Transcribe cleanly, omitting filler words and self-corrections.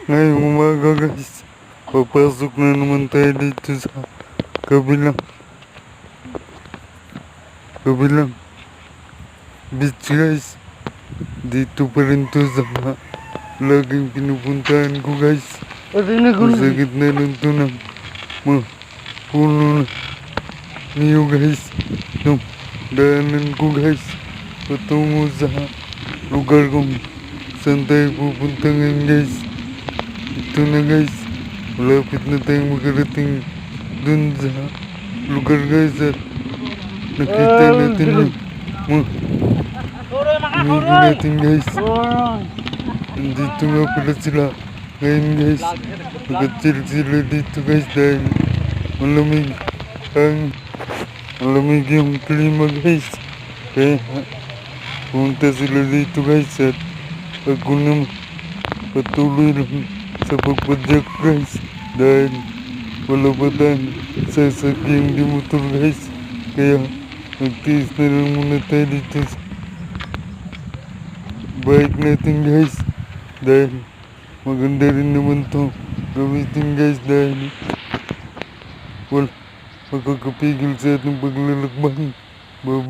Ngayong umaga guys, papasok na naman tayo dito sa kabilang beach guys. Dito pa rin to sa laging pinupuntahan ko guys. Masakit na lang to ng mga puno na niyo guys. Yung daanan ko guys, patungo sa lugar kung saan tayo pupunta ngayon guys. Ito na guys, malapit na tayong makarating dun sa lugar guys. At nakita natin yung mga amigo natin guys. Nandito nga pala sila ngayon guys. Nag-chill sila dito guys dahil malamig yung klima guys. Kaya pumunta sila dito guys. At ako naman patuloy lang sa pagpadyak guys dahil wala pa tayong sasakyang di motor guys. Kaya magtiis na lang muna tayo dito sa bike natin guys dahil maganda rin naman to gamitin guys dahil wala makakapigil sa ating paglalakbay. Bye bye.